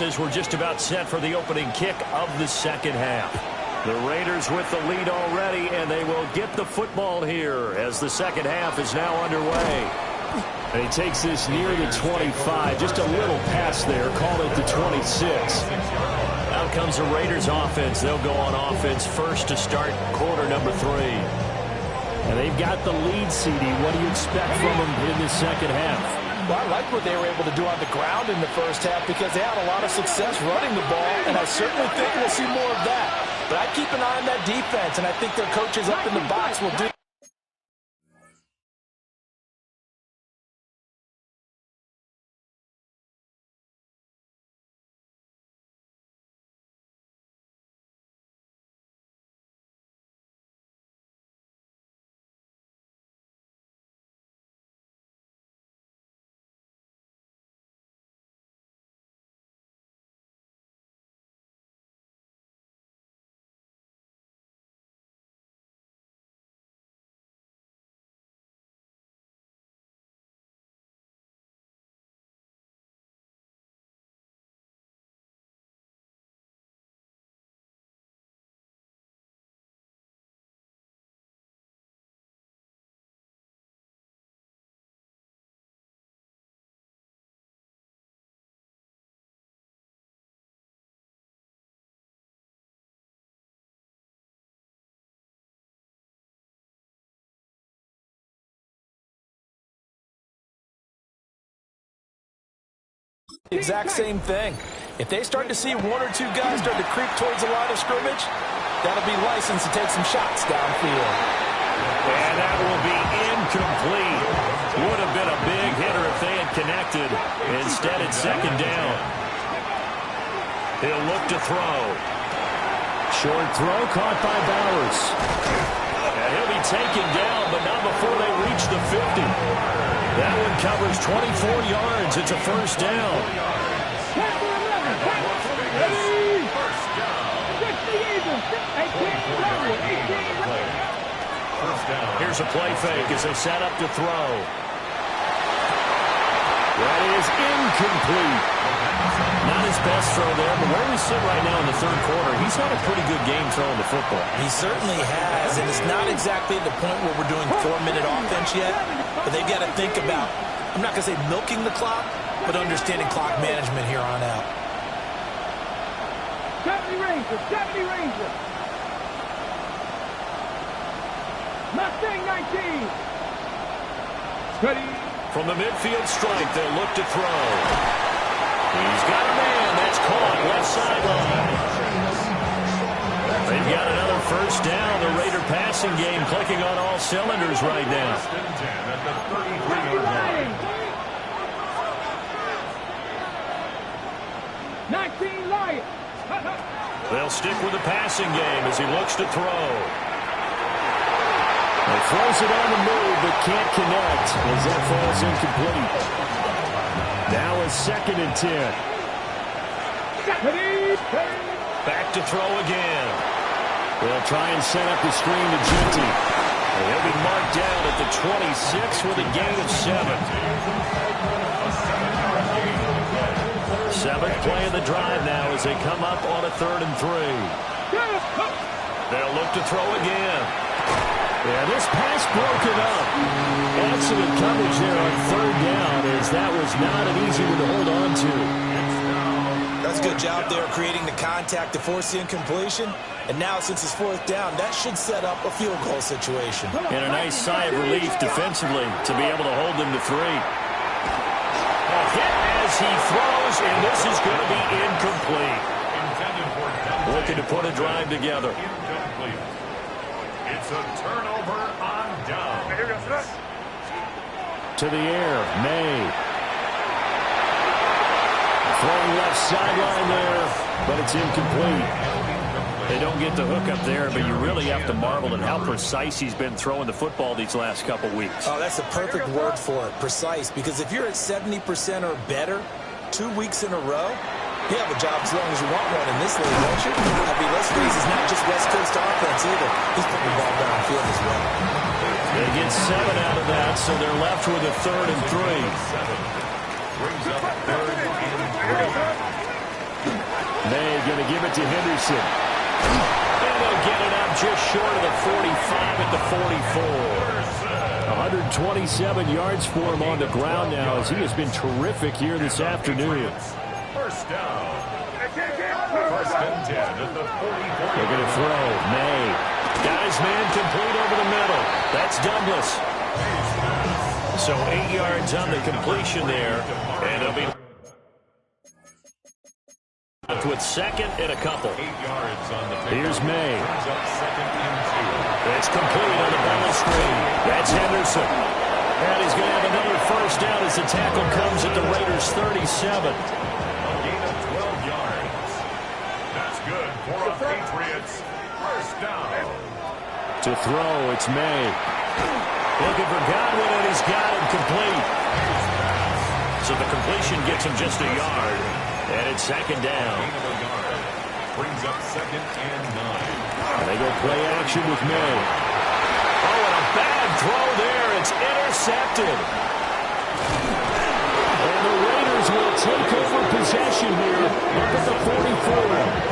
As we're just about set for the opening kick of the second half. The Raiders with the lead already, and they will get the football here as the second half is now underway. And he takes this near the 25, just a little pass there, call it the 26. Out comes the Raiders offense. They'll go on offense first to start quarter number 3. And they've got the lead, CD. What do you expect from them in the second half? Well, I like what they were able to do on the ground in the first half because they had a lot of success running the ball, and I certainly think we'll see more of that. But I keep an eye on that defense, and I think their coaches up in the box will do. Exact same thing. If they start to see one or two guys start to creep towards the line of scrimmage, that'll be license to take some shots downfield. And that will be incomplete. Would have been a big hitter if they had connected. Instead, it's second down. He'll look to throw. Short throw caught by Bowers. And he'll be taken down, but not before they reach the 50. That one covers 24 yards. It's a first down. Here's a play fake as they set up to throw. That is incomplete. Not his best throw there, but where we sit right now in the third quarter, he's had a pretty good game throwing the football. He certainly has, and it's not exactly at the point where we're doing 4-minute offense yet, but they've got to think about, I'm not going to say milking the clock, but understanding clock management here on out. 70 Rangers, 70 Rangers. Mustang 19. Ready. From the midfield strike, they'll look to throw. He's got a man. That's caught left sideline. They've got another first down. The Raider passing game clicking on all cylinders right now. 19 Lions. They'll stick with the passing game as he looks to throw. He throws it on the move, but can't connect as that falls incomplete. Now a 2nd and 10. Back to throw again. They'll try and set up the screen to Genty. He'll be marked down at the 26 with a gain of 7. 7th play of the drive now as they come up on a 3rd and 3. They'll look to throw again. Yeah, this pass broken up. Excellent coverage there on 3rd down as that was not an easy one to hold on to. That's a good job there creating the contact to force the incompletion. And now since it's 4th down, that should set up a field goal situation. And a nice sigh of relief defensively to be able to hold them to 3. A hit as he throws, and this is going to be incomplete. Looking to put a drive together. It's a turnover on down. To the air, Maye. Throwing left sideline there, but it's incomplete. They don't get the hook up there, but you really have to marvel at how precise he's been throwing the football these last couple weeks. Oh, that's the perfect word for it, precise, because if you're at 70% or better 2 weeks in a row, you have a job as long as you want one in this league, don't you? I mean, let's face it, it's not just West Coast offense either. He's putting the ball downfield as well. They get 7 out of that, so they're left with a 3rd and 3. Brings up 3rd and 3. going to give it to Henderson. And they'll get it up just short of the 45 at the 44. 127 yards for him on the ground now as he has been terrific here this afternoon. First down. First and 10 at the 44. They're going to throw. Maye. Got his man complete over the middle. That's Douglas. So 8 yards on the completion there. And it'll be with second and a couple. 8 yards on the pick. Here's Maye. Second and 2. It's complete on the ball screen. That's Henderson. And he's going to have another first down as the tackle comes at the Raiders' 37. A gain of 12 yards. That's good for a Patriots. First down. To throw, it's Maye. Looking for Godwin, and he's got him complete. So the completion gets him just a yard. And it's second down. Gain of a yard. Brings up second and 9. And they go play action with Maye. Oh, and a bad throw there. It's intercepted. And the Raiders will take over possession here up at the 44.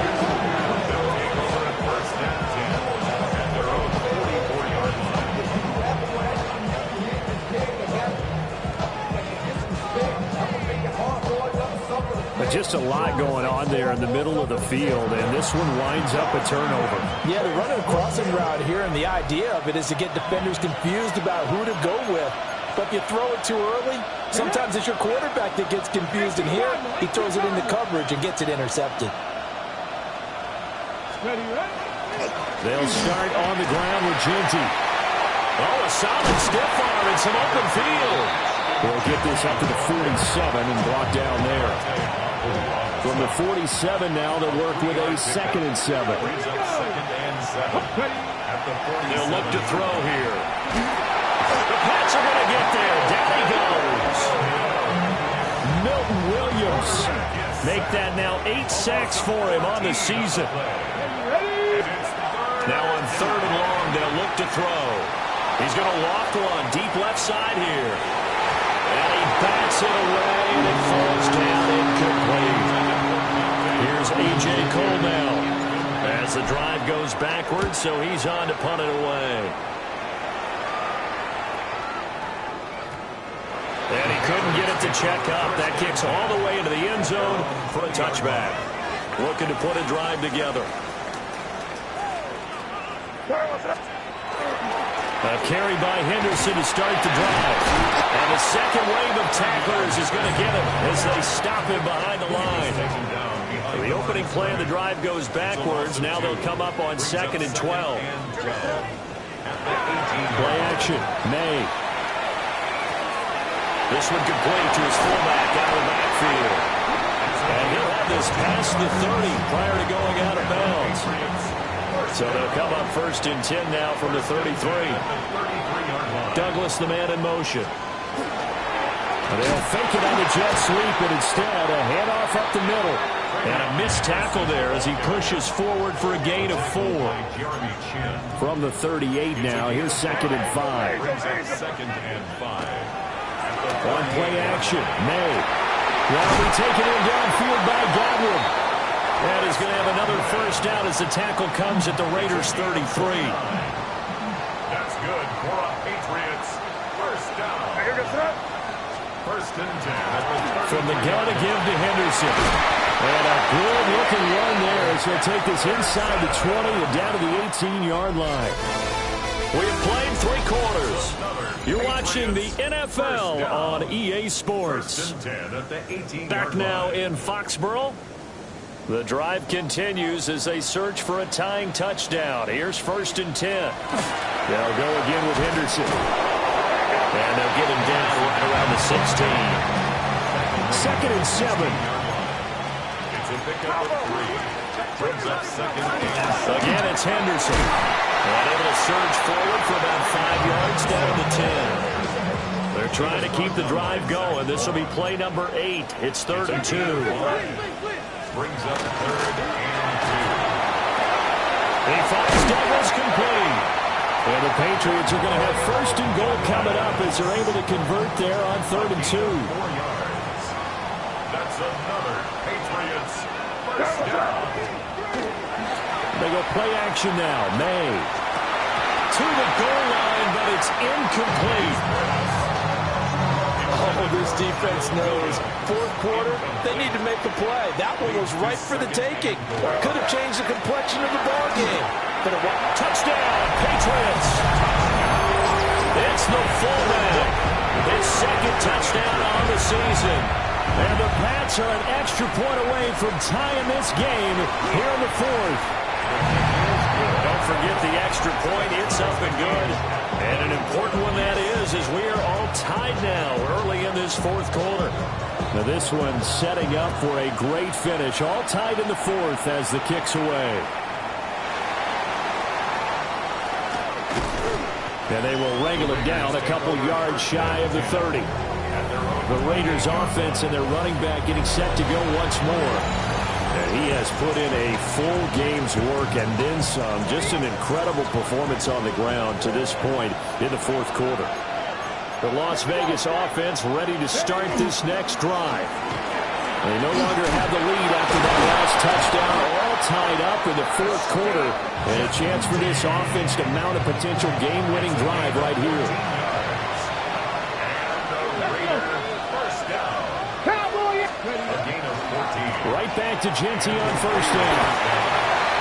But just a lot going on there in the middle of the field, and this one winds up a turnover. Yeah, they're running a crossing route here, and the idea of it is to get defenders confused about who to go with. But if you throw it too early, sometimes it's your quarterback that gets confused, and here he throws it into coverage and gets it intercepted. They'll start on the ground with Ginty. Oh, a solid stiff arm and some open field. They'll get this up to the 47 and block down there. From the 47 now, they'll work with a 2nd and 7. They'll look to throw here. The Pats are going to get there. Down he goes. Milton Williams. Make that now 8 sacks for him on the season. Now on 3rd and long, they'll look to throw. He's going to loft one deep left side here. And he bats it away, and it falls down incomplete. Here's A.J. Cole now as the drive goes backwards, so he's on to punt it away. And he couldn't get it to check up. That kicks all the way into the end zone for a touchback. Looking to put a drive together. A carry by Henderson to start the drive. And the second wave of tacklers is going to get him as they stop him behind the line. The opening play of the drive goes backwards. Now they'll come up on 2nd and 12. Play action. Maye. This one complete to his fullback out of the backfield. And he'll have this past the 30 prior to going out of bounds. So they'll come up 1st and 10 now from the 33. Douglas, the man in motion. They'll fake it on the jet sweep, and instead a handoff up the middle. And a missed tackle there as he pushes forward for a gain of 4. From the 38 now, here's 2nd and 5. On play action, Maye. Well, be taken in downfield by Godwin. And he's going to have another first down as the tackle comes at the Raiders' 33. That's good for a Patriots. First down. First and 10. From the gun to give to Henderson. And a good-looking run there as he'll take this inside the 20 and down to the 18-yard line. We have played 3 quarters. You're watching the NFL on EA Sports. Back now in Foxborough. The drive continues as they search for a tying touchdown. Here's 1st and 10. They'll go again with Henderson. And they'll get him down right around the 16. 2nd and 7. It's a pickup of 3. Brings up 2nd and 7. Again, it's Henderson. And able to surge forward for about 5 yards down to 10. They're trying to keep the drive going. This will be play number 8. It's 3rd and 2. Brings up 3rd and 2. He finds Douglas complete. And the Patriots are going to have 1st and goal coming up as they're able to convert there on 3rd and 2. 4 yards. That's another Patriots first down. They go play action now. Maye to the goal line, but it's incomplete. Oh, this defense knows. Fourth quarter, they need to make a play. That one was right for the taking. Could have changed the complexion of the ball game. But a touchdown, Patriots. It's the fullback. His second touchdown on the season. And the Pats are an extra point away from tying this game here in the fourth. Don't forget the extra point. It's up and good. And an important one that is, as we are all tied now early in this fourth quarter. Now this one setting up for a great finish. All tied in the fourth as the kick's away. And they will wrangle him down a couple yards shy of the 30. The Raiders offense and their running back getting set to go once more. And he has put in a full game's work and then some. Just an incredible performance on the ground to this point in the fourth quarter. The Las Vegas offense ready to start this next drive. They no longer have the lead after that last touchdown. All tied up in the fourth quarter. And a chance for this offense to mount a potential game-winning drive right here. Right back to Genty on first down.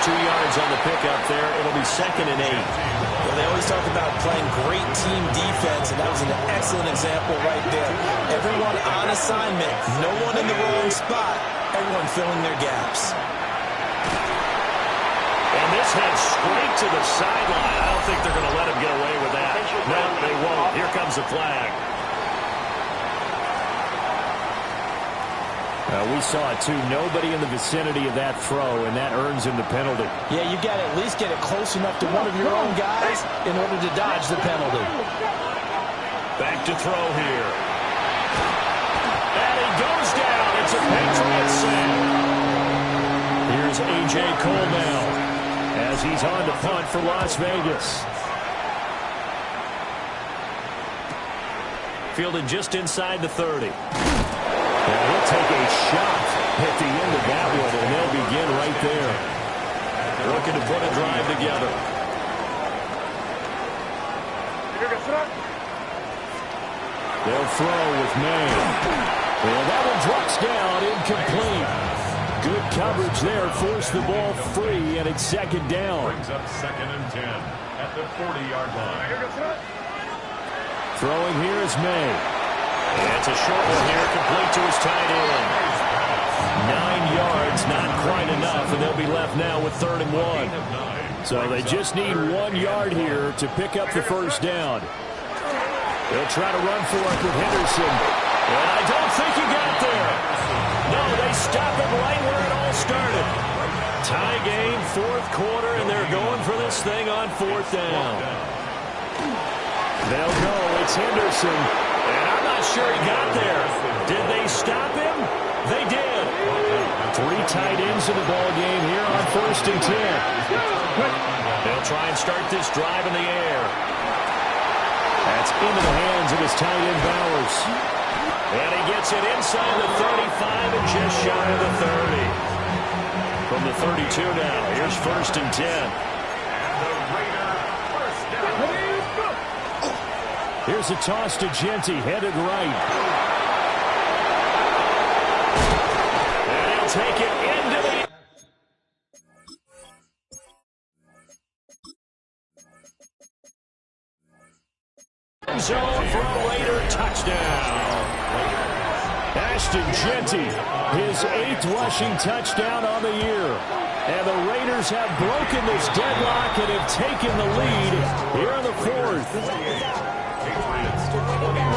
2 yards on the pickup there. It'll be 2nd and 8. Well, they always talk about playing great team defense, and that was an excellent example right there. Everyone on assignment, no one in the wrong spot, everyone filling their gaps. And this heads straight to the sideline. I don't think they're going to let him get away with that. No, they won't. Here comes the flag. We saw it, too. Nobody in the vicinity of that throw, and that earns him the penalty. Yeah, you got to at least get it close enough to one of your own guys in order to dodge the penalty. Back to throw here. And he goes down. It's a Patriot save. Here's A.J. Cole now as he's on to punt for Las Vegas. Fielded just inside the 30. And he'll take a shot at the end of that one, and they'll begin right there. Looking to put a drive together. They'll throw with Maye. And that one drops down, incomplete. Good coverage there, forced the ball free, and it's 2nd down. Brings up 2nd and 10 at the 40-yard line. Throwing here is Maye. And it's a short one here, complete to his tight end. 9 yards, not quite enough, and they'll be left now with 3rd and 1. So they just need 1 yard here to pick up the first down. They'll try to run for it with Henderson. And I don't think he got there. No, they stop him right where it all started. Tie game, fourth quarter, and they're going for this thing on 4th down. They'll go. It's Henderson. And I'm not sure he got there. Did they stop him? They did. 3 tight ends in the ball game here on 1st and 10. They'll try and start this drive in the air. That's into the hands of his tight end Bowers. And he gets it inside the 35 and just shy of the 30. From the 32 now, here's 1st and 10. Here's a toss to Genty, headed right. And he'll take it into the zone for a Raider touchdown. Ashton Genty, his 8th rushing touchdown on the year. And the Raiders have broken this deadlock and have taken the lead here in the 4th.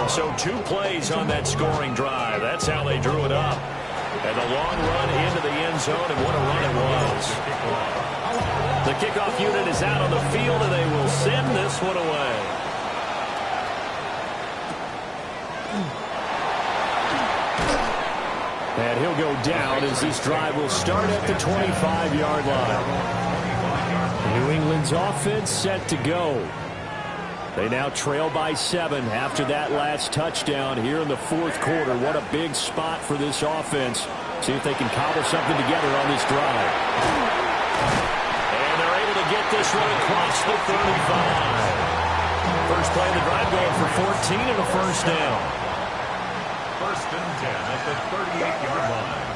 So 2 plays on that scoring drive. That's how they drew it up. And a long run into the end zone, and what a run it was. The kickoff unit is out on the field, and they will send this one away. And he'll go down as this drive will start at the 25-yard line. New England's offense set to go. They now trail by 7 after that last touchdown here in the 4th quarter. What a big spot for this offense. See if they can cobble something together on this drive. And they're get this one across the 35. First play of the drive going for 14 and a first down. First and 10 at the 38-yard line.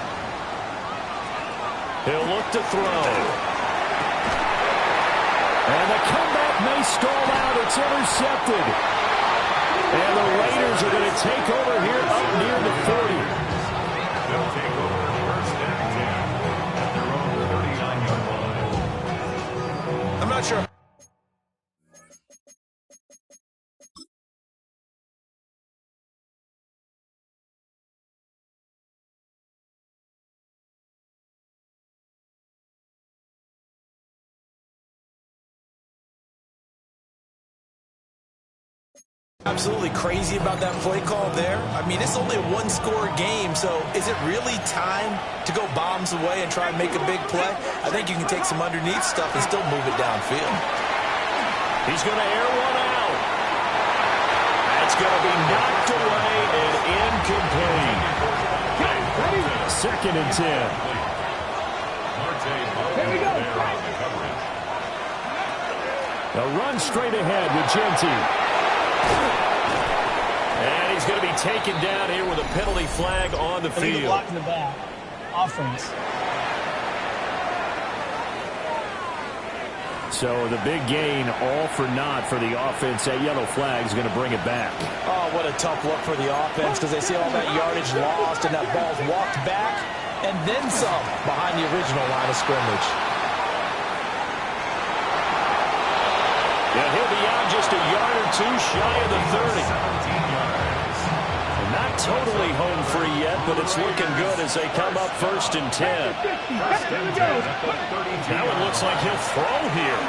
He'll look to throw. And the comeback may stall out. It's intercepted. And the Raiders are going to take over here up near the 40. They'll take over first and 10 at their own 39-yard line. I'm not sure. Absolutely crazy about that play call there. I mean, it's only a one-score game, so is it really time to go bombs away and try and make a big play? I think you can take some underneath stuff and still move it downfield. He's going to air one out. That's going to be knocked away and incomplete. Second and 10. Here we go. A run straight ahead with Genty. And he's going to be taken down here with a penalty flag on the field. Block in the back. Offense. So the big gain, all for naught for the offense. That yellow flag is going to bring it back. Oh, what a tough look for the offense because they see all that yardage lost and that ball's walked back and then some behind the original line of scrimmage. Yeah, he'll be out just a yard or two shy of the 30. And not totally home free yet, but it's looking good as they come up first and 10. Now it looks like he'll throw here.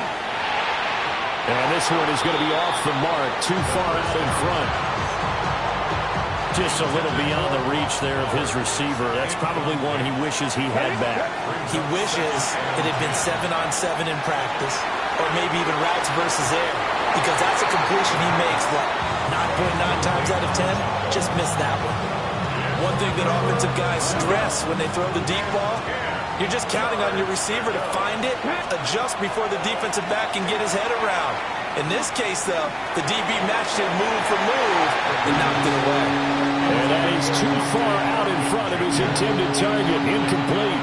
And this one is going to be off the mark, too far out in front. Just a little beyond the reach there of his receiver. That's probably one he wishes he had back. He wishes it had been 7-on-7 in practice, or maybe even routes versus air, because that's a completion he makes, what, 9.9 times out of 10? Just missed that one. One thing that offensive guys stress when they throw the deep ball, you're just counting on your receiver to find it, adjust before the defensive back can get his head around. In this case, though, the DB matched him move for move and knocked it away. And that is too far out in front of his intended target, incomplete.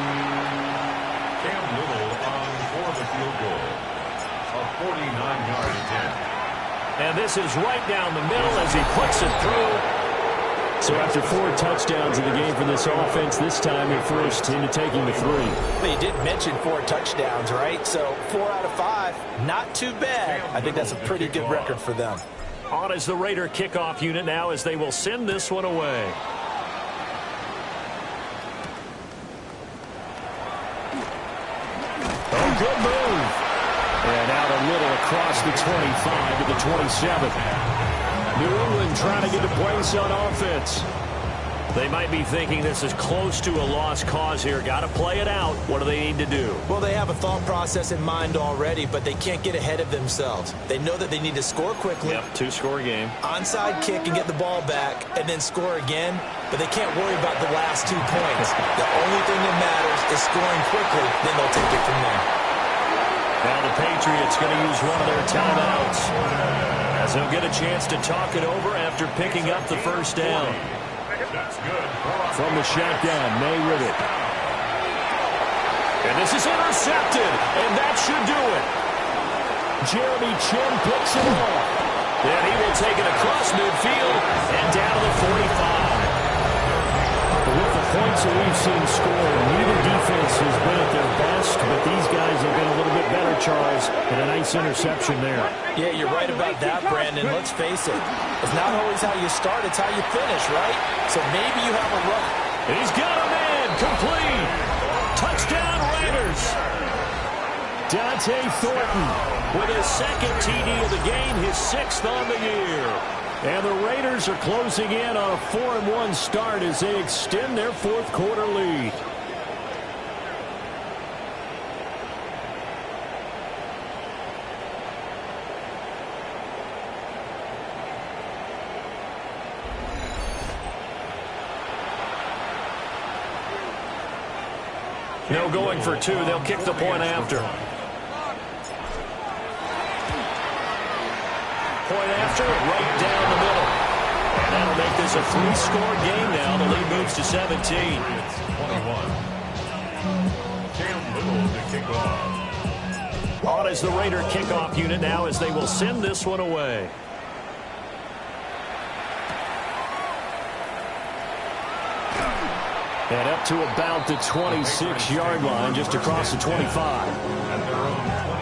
Cam Little on for the field goal. A 49-yard attempt. And this is right down the middle as he puts it through. So after 4 touchdowns in the game for this offense, this time they're forced into taking the 3. But you did mention 4 touchdowns, right? So 4 out of 5, not too bad. I think that's a pretty good record for them. On is the Raider kickoff unit now as they will send this one away. Oh, good move. And out a little across the 25 to the 27. New England trying to get the place on offense. They might be thinking this is close to a lost cause here. Got to play it out. What do they need to do? Well, they have a thought process in mind already, but they can't get ahead of themselves. They know that they need to score quickly. Yep, 2-score game. Onside kick and get the ball back and then score again, but they can't worry about the last 2 points. The only thing that matters is scoring quickly, then they'll take it from there. Now the Patriots going to use one of their timeouts as they'll get a chance to talk it over after picking up the first down. That's good. From the shotgun, Maye with it. And this is intercepted, and that should do it. Jeremy Chin picks it off. And he will take it across midfield and down to the 45. With the points that we've seen scored, neither defense has been at their best, but these guys have been a little bit better, Charles, and a nice interception there. Yeah, you're right about that, Brandon. Let's face it. It's not always how you start, it's how you finish, right? So maybe you have a run. And he's got a man, complete. Touchdown, Raiders. Dante Thornton with his second TD of the game, his 6th on the year. And the Raiders are closing in on a 4-1 start as they extend their 4th quarter lead. No going for 2. They'll kick the point after. point after, right down the middle. And that'll make this a 3-score game now. The lead moves to 17. It's 21. Cam Little to kick off. On is the Raider kickoff unit now as they will send this one away. And up to about the 26-yard line, just across the 25. At their own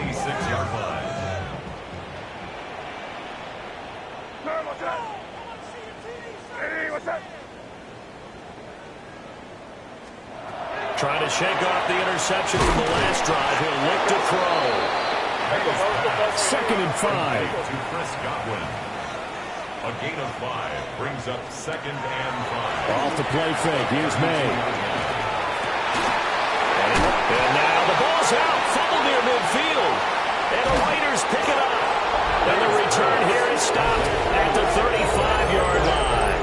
26-yard line. Trying to shake off the interception from the last drive. He'll look to throw. 2nd and 5. To Chris Godwin. A gain of 5 brings up 2nd and 5. Off the play fake. Here's May. And now the ball's out. Fumble near midfield. And the Raiders pick it up. And the return here is stopped at the 35-yard line.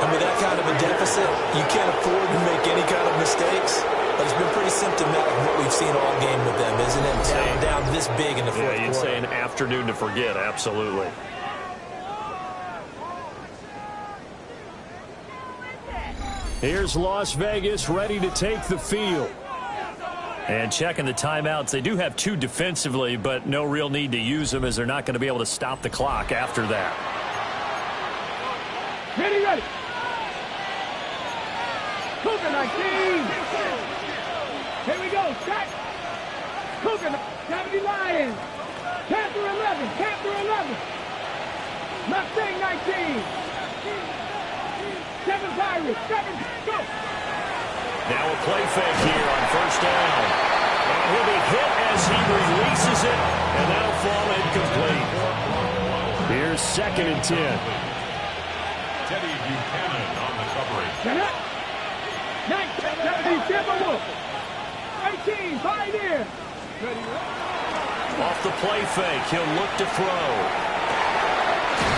I mean, that kind of a deficit, you can't afford to make any kind of mistakes. But it's been pretty symptomatic of what we've seen all game with them, isn't it? Down this big in the fourth quarter. You'd say an afternoon to forget. Absolutely. Here's Las Vegas ready to take the field. And checking the timeouts. They do have 2 defensively, but no real need to use them as they're not going to be able to stop the clock after that. Ready, ready. Cougar 19. Here we go. Set. Cougar 70 Lions. Panther 11. Panther 11. Mustang 19. 7 Pirates. 7. Go. Now a play fake here on first down. And he'll be hit as he releases it, and that'll fall incomplete. Here's 2nd and 10. Teddy Buchanan on the coverage. Set up. 19. 18. Pioneer. Ready, Off the play fake, he'll look to throw.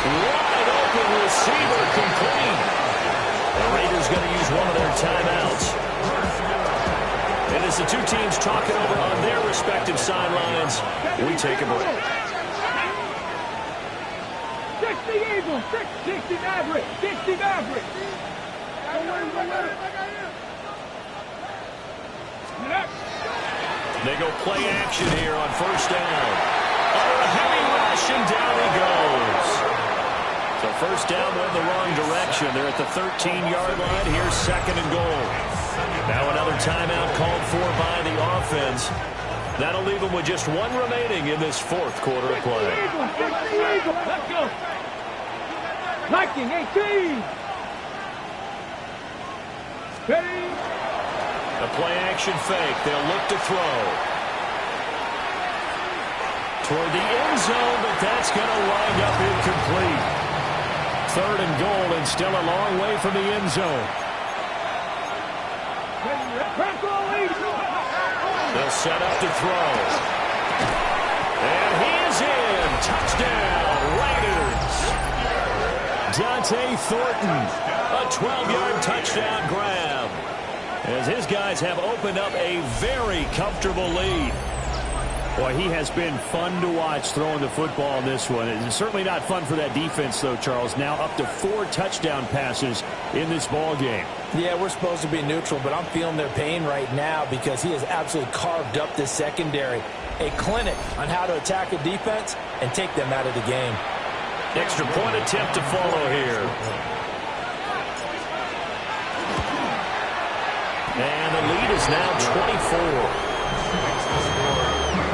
Wide open receiver complete. The Raiders going to use one of their timeouts. And as the 2 teams talking over on their respective sidelines, we take a break. 60 Eagles. 60 Maverick. 60 Maverick. They go play action here on first down. Oh, a heavy rush, and down he goes. So first down went the wrong direction. They're at the 13-yard line. Here's 2nd and goal. Now another timeout called for by the offense. That'll leave them with just 1 remaining in this 4th quarter of play. Let's go. Viking 18. Ready. A play-action fake. They'll look to throw. Toward the end zone, but that's going to wind up incomplete. 3rd and goal, and still a long way from the end zone. They'll set up to throw. And he is in. Touchdown, Raiders. Dante Thornton, a 12-yard touchdown grab. As his guys have opened up a very comfortable lead. Boy, he has been fun to watch throwing the football in this one. It's certainly not fun for that defense, though, Charles. Now up to 4 touchdown passes in this ball game. Yeah, we're supposed to be neutral, but I'm feeling their pain right now because he has absolutely carved up this secondary. A clinic on how to attack a defense and take them out of the game. Extra point attempt to follow here. And the lead is now 24.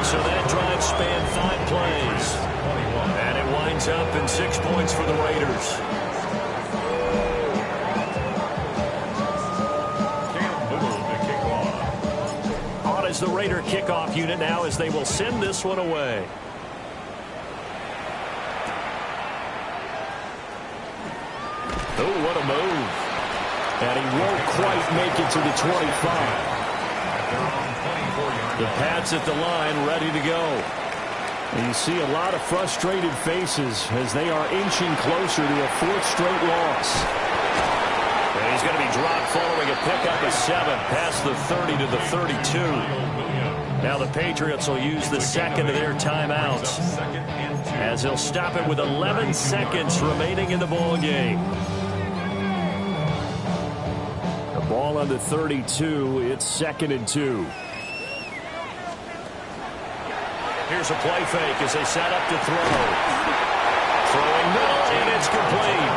So that drive spanned 5 plays. And it winds up in 6 points for the Raiders. On is the Raider kickoff unit now as they will send this one away. Oh, what a move. And he won't quite make it to the 25. The Pats at the line ready to go. And you see a lot of frustrated faces as they are inching closer to a 4th straight loss. And he's going to be dropped following a pickup of 7 past the 30 to the 32. Now the Patriots will use the 2nd of their timeouts. 2nd and 2. as he'll stop it with 11 seconds remaining in the ball game. The ball on the 32. It's 2nd and 2. Here's a play fake as they set up to throw. Throwing middle, and it's complete.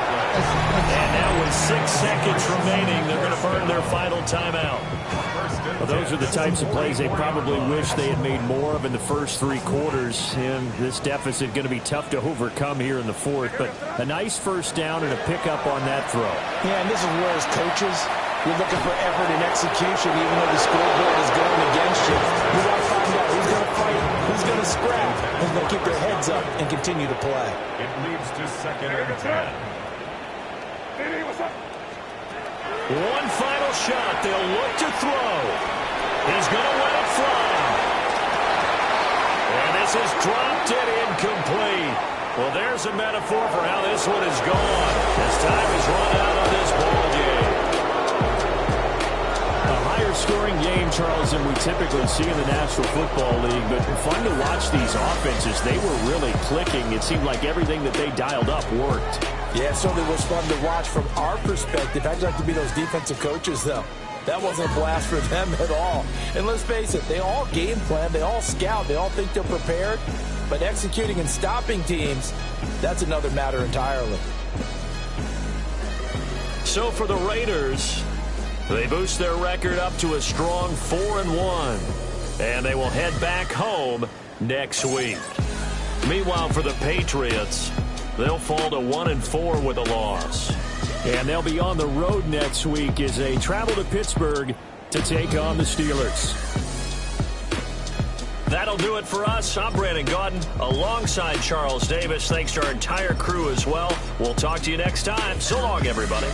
And now with 6 seconds remaining, they're going to burn their final timeout. Well, those are the types of plays they probably wish they had made more of in the first 3 quarters. And this deficit going to be tough to overcome here in the 4th. But a nice first down and a pickup on that throw. Yeah, and this is where as coaches, you're looking for effort and execution, even though the scoreboard is going against you. You got to find out who's going to fight, who's going to scrap, who's going to keep their heads up and continue to play. It leads to 2nd and 10. One final shot. They'll look to throw. He's going to let it fly. And this is dropped and incomplete. Well, there's a metaphor for how this one is gone. As time is run out on this ball game. A higher scoring game, Charles, than we typically see in the National Football League. But fun to watch these offenses. They were really clicking. It seemed like everything that they dialed up worked. Yeah, it certainly was fun to watch from our perspective. I'd like to be those defensive coaches, though. That wasn't a blast for them at all. And let's face it, they all game plan, they all scout, they all think they're prepared. But executing and stopping teams, that's another matter entirely. So for the Raiders, they boost their record up to a strong 4-1. And they will head back home next week. Meanwhile, for the Patriots, they'll fall to 1-4 with a loss. And they'll be on the road next week as they travel to Pittsburgh to take on the Steelers. That'll do it for us. I'm Brandon Gaudin alongside Charles Davis. Thanks to our entire crew as well. We'll talk to you next time. So long, everybody.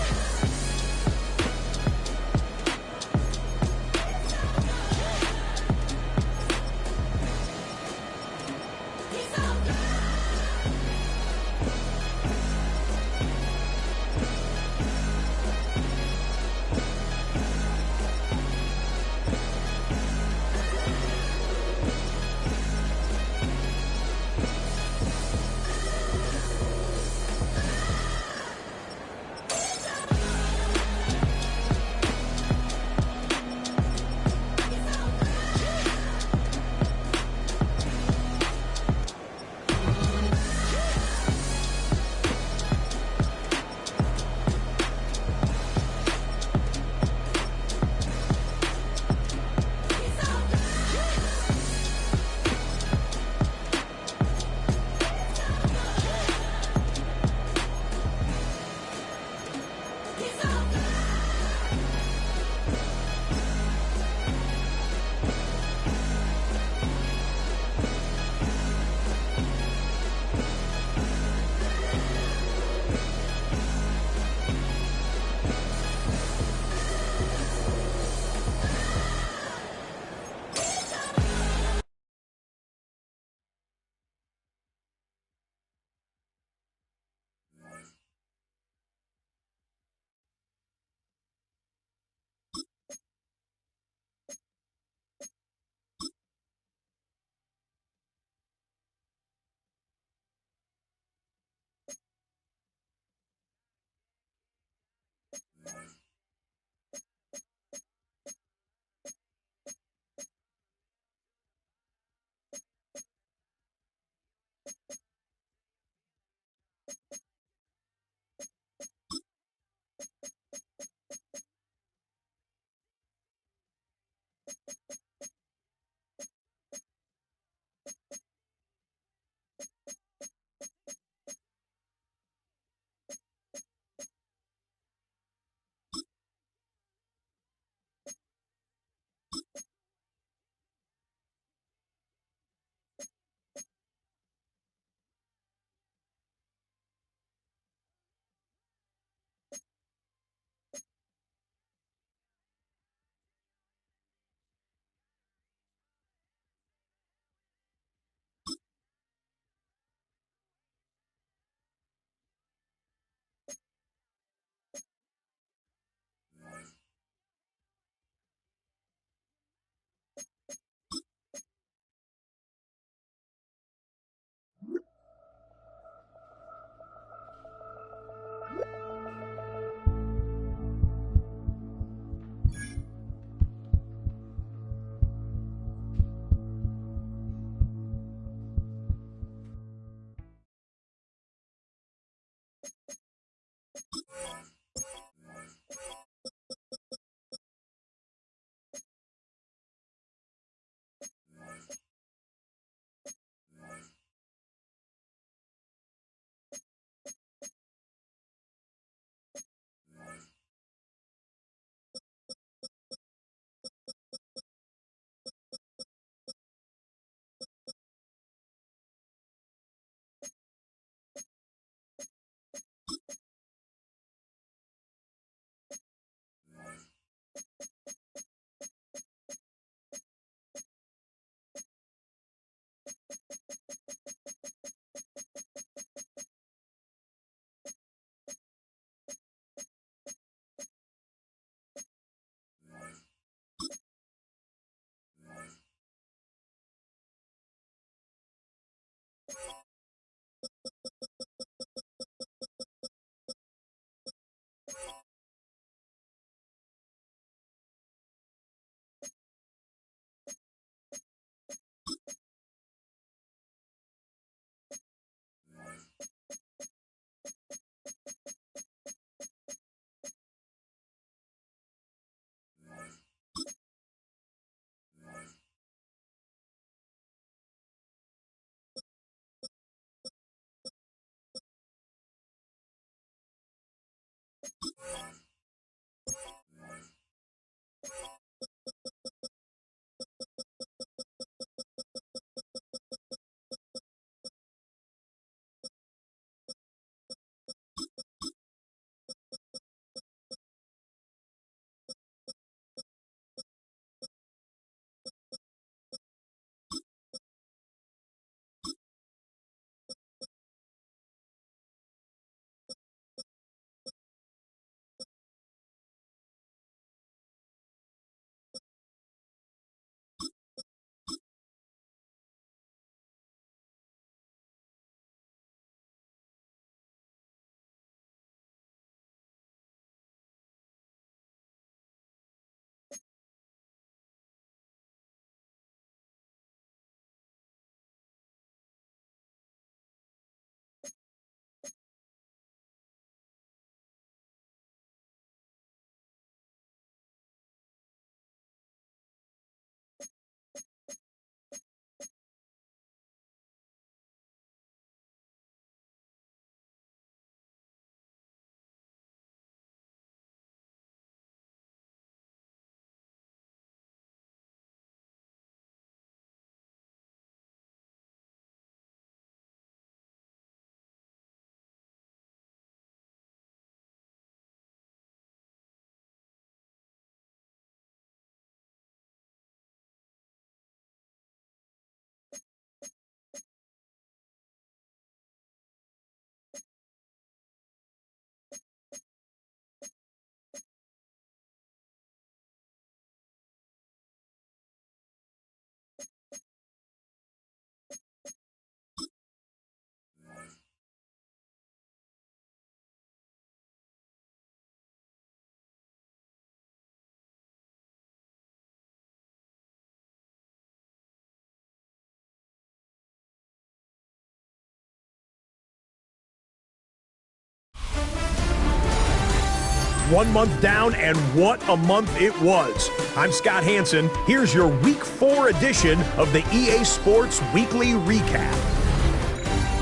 1 month down, and what a month it was. I'm Scott Hansen. Here's your Week 4 edition of the EA Sports Weekly Recap.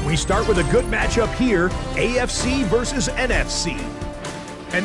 We start with a good matchup here, AFC versus NFC. And